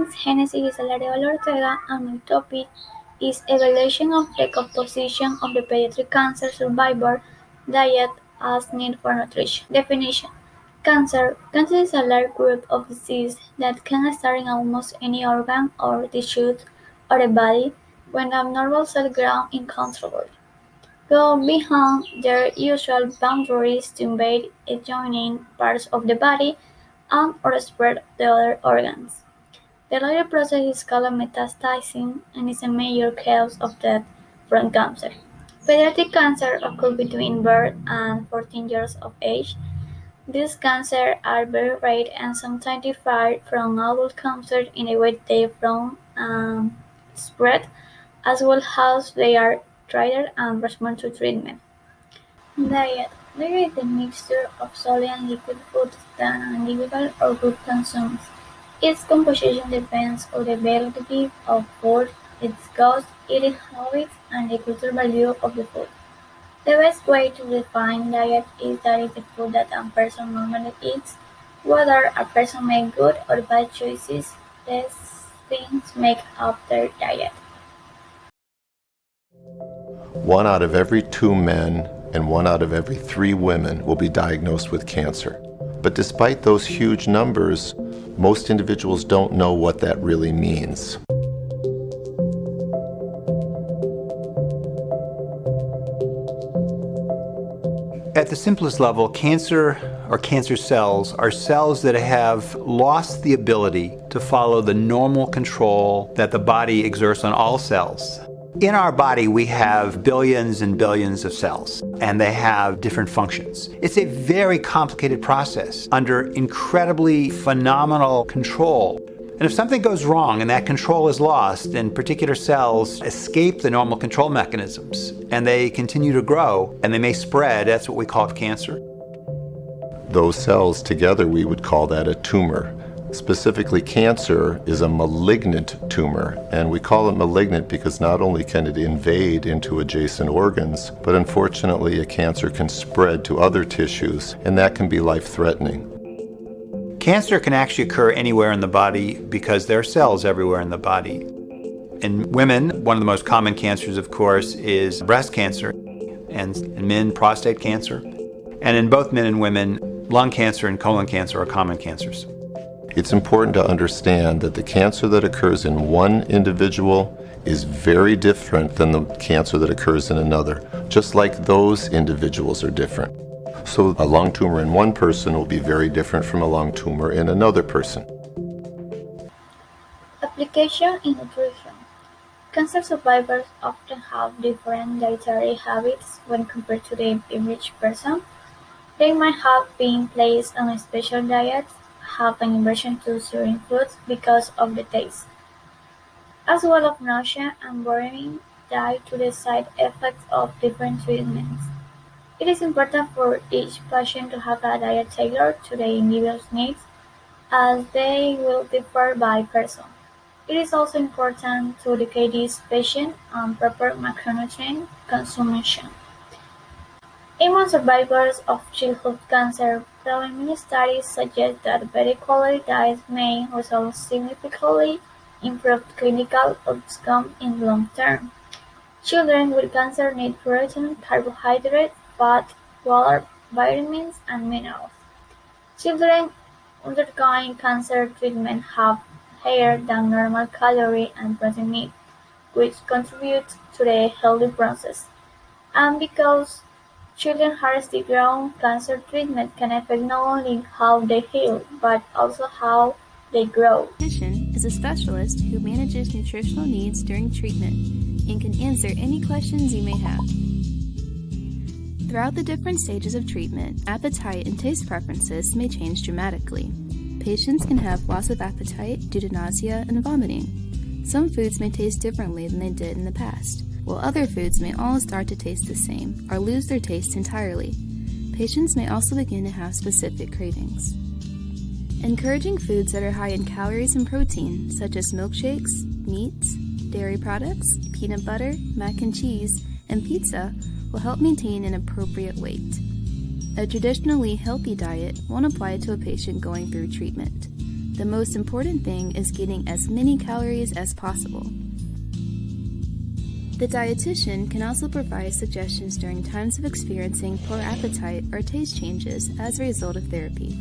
is Genesis Salario Ortega and my topic is evaluation of the composition of the pediatric cancer survivor diet as need for nutrition. Definition. Cancer is a large group of diseases that can start in almost any organ or tissue of the body when abnormal cell ground uncontrollably go beyond their usual boundaries to invade adjoining parts of the body and/or spread to other organs. The latter process is called metastasizing and is a major cause of death from cancer. Pediatric cancer occurs between birth and 14 years of age. These cancers are very rare and sometimes differ from adult cancer in the way they form and spread, as well as they are treated and respond to treatment. Diet. Diet is the mixture of solid and liquid foods that an individual or group consumes. Its composition depends on the availability of food, its cost, eating habits, and the cultural value of the food. The best way to define diet is that it's the food that a person normally eats. Whether a person makes good or bad choices, these things make up their diet. 1 out of every 2 men and 1 out of every 3 women will be diagnosed with cancer. But despite those huge numbers, most individuals don't know what that really means. At the simplest level, cancer or cancer cells are cells that have lost the ability to follow the normal control that the body exerts on all cells. In our body, we have billions and billions of cells, and they have different functions. It's a very complicated process under incredibly phenomenal control. And if something goes wrong and that control is lost, and particular cells escape the normal control mechanisms, and they continue to grow, and they may spread, that's what we call cancer. Those cells together, we would call that a tumor. Specifically, cancer is a malignant tumor, and we call it malignant because not only can it invade into adjacent organs, but unfortunately a cancer can spread to other tissues, and that can be life-threatening. Cancer can actually occur anywhere in the body because there are cells everywhere in the body. In women, one of the most common cancers, of course, is breast cancer, and in men, prostate cancer. And in both men and women, lung cancer and colon cancer are common cancers. It's important to understand that the cancer that occurs in one individual is very different than the cancer that occurs in another, just like those individuals are different. So a lung tumor in one person will be very different from a lung tumor in another person. Application in nutrition. Cancer survivors often have different dietary habits when compared to the average person. They might have been placed on a special diet, have an aversion to certain foods because of the taste, as well as nausea and vomiting due to the side effects of different treatments. It is important for each patient to have a diet tailored to the individual's needs, as they will differ by person. It is also important to educate each patient on proper macronutrient consumption. Among survivors of childhood cancer, preliminary studies suggest that better quality diets may result significantly improved clinical outcomes in the long term. Children with cancer need protein, carbohydrates, fat, water, vitamins, and minerals. Children undergoing cancer treatment have higher than normal calorie and protein needs, which contributes to the healthy process. And because children are still growing, cancer treatment can affect not only how they heal, but also how they grow. Dietitian is a specialist who manages nutritional needs during treatment and can answer any questions you may have. Throughout the different stages of treatment, appetite and taste preferences may change dramatically. Patients can have loss of appetite due to nausea and vomiting. Some foods may taste differently than they did in the past, while other foods may all start to taste the same or lose their taste entirely. Patients may also begin to have specific cravings. Encouraging foods that are high in calories and protein, such as milkshakes, meats, dairy products, peanut butter, mac and cheese, and pizza, will help maintain an appropriate weight. A traditionally healthy diet won't apply to a patient going through treatment. The most important thing is getting as many calories as possible. The dietitian can also provide suggestions during times of experiencing poor appetite or taste changes as a result of therapy.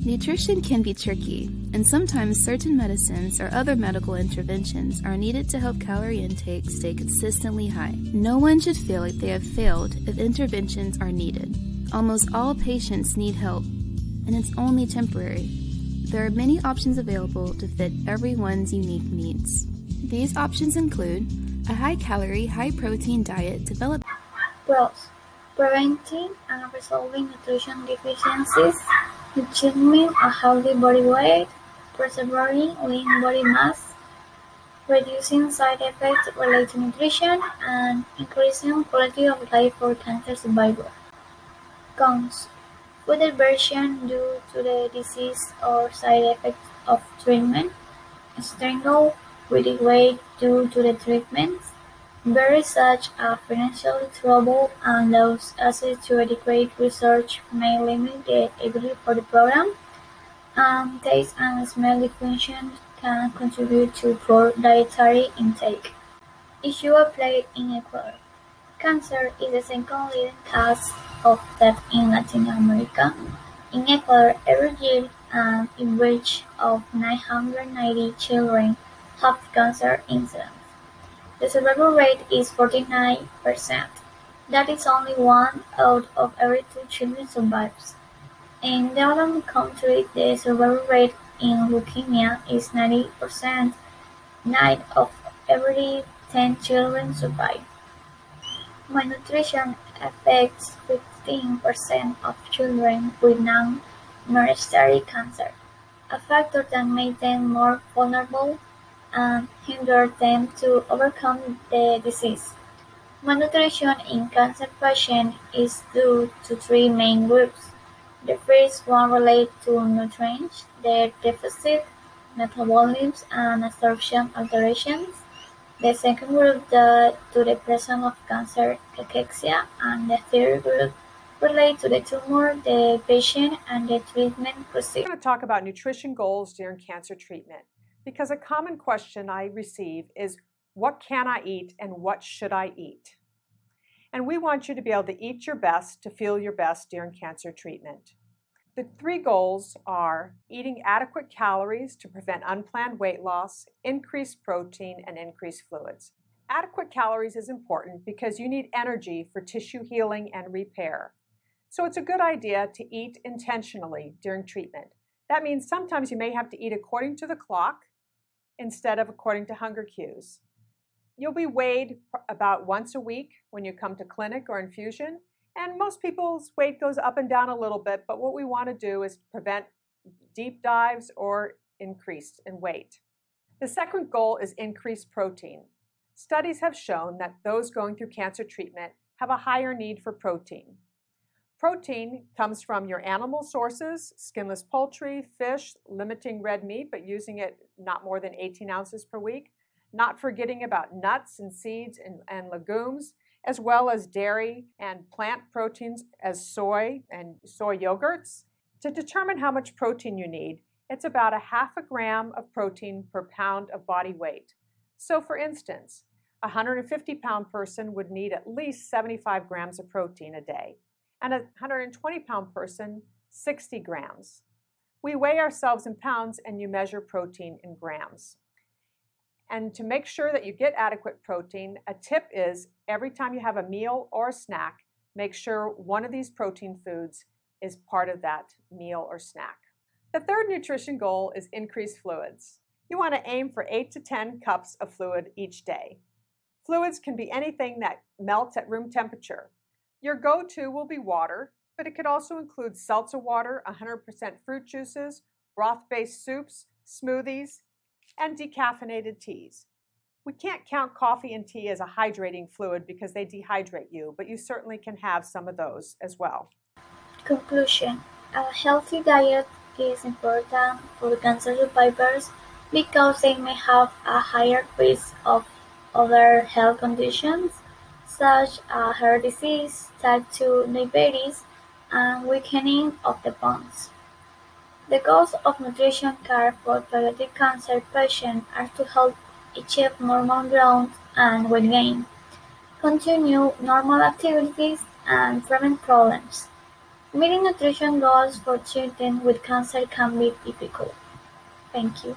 Nutrition can be tricky, and sometimes certain medicines or other medical interventions are needed to help calorie intake stay consistently high. No one should feel like they have failed if interventions are needed. Almost all patients need help, and it's only temporary. There are many options available to fit everyone's unique needs. These options include a high-calorie, high-protein diet developed. Pros: preventing and resolving nutrition deficiencies, achieving a healthy body weight, preserving lean body mass, reducing side effects related to nutrition, and increasing quality of life for cancer survivors. Cons: food aversion due to the disease or side effects of treatment, struggle with weight due to the treatments, barriers such as financial trouble and loss access to adequate research may limit the ability for the program, and taste and smell dysfunction can contribute to poor dietary intake. Issue applied in Ecuador. Cancer is the second leading cause of death in Latin America. In Ecuador, every year an average of 990 children have cancer incidence. The survival rate is 49%. That is only 1 out of every 2 children survives. In developing countries, the survival rate in leukemia is 90%. 9 of every 10 children survive. Malnutrition affects 15% of children with non-metastatic cancer, a factor that makes them more vulnerable and hinders them to overcome the disease. Malnutrition in cancer patients is due to three main groups. The first one relates to nutrients, their deficit, metabolism, and absorption alterations. The second group due to the presence of cancer cachexia, and the third group relates to the tumor, the patient, and the treatment procedure. I'm going to talk about nutrition goals during cancer treatment because a common question I receive is, what can I eat and what should I eat? And we want you to be able to eat your best to feel your best during cancer treatment. The three goals are eating adequate calories to prevent unplanned weight loss, increase protein, and increase fluids. Adequate calories is important because you need energy for tissue healing and repair. So it's a good idea to eat intentionally during treatment. That means sometimes you may have to eat according to the clock instead of according to hunger cues. You'll be weighed about once a week when you come to clinic or infusion, and most people's weight goes up and down a little bit, but what we want to do is prevent deep dives or increase in weight. The second goal is increased protein. Studies have shown that those going through cancer treatment have a higher need for protein. Protein comes from your animal sources, skinless poultry, fish, limiting red meat, but using it not more than 18 ounces per week, not forgetting about nuts and seeds and legumes, as well as dairy and plant proteins as soy and soy yogurts. To determine how much protein you need, it's about 0.5 gram of protein per pound of body weight. So for instance, a 150-pound person would need at least 75 grams of protein a day, and a 120-pound person, 60 grams. We weigh ourselves in pounds and you measure protein in grams. And to make sure that you get adequate protein, a tip is every time you have a meal or a snack, make sure one of these protein foods is part of that meal or snack. The third nutrition goal is increased fluids. You want to aim for 8 to 10 cups of fluid each day. Fluids can be anything that melts at room temperature. Your go-to will be water, but it could also include seltzer water, 100% fruit juices, broth-based soups, smoothies, and decaffeinated teas. We can't count coffee and tea as a hydrating fluid because they dehydrate you, but you certainly can have some of those as well. Conclusion: a healthy diet is important for cancer survivors because they may have a higher risk of other health conditions such as heart disease, type 2 diabetes, and weakening of the bones. The goals of nutrition care for pediatric cancer patients are to help achieve normal growth and weight gain, continue normal activities, and prevent problems. Meeting nutrition goals for children with cancer can be difficult. Thank you.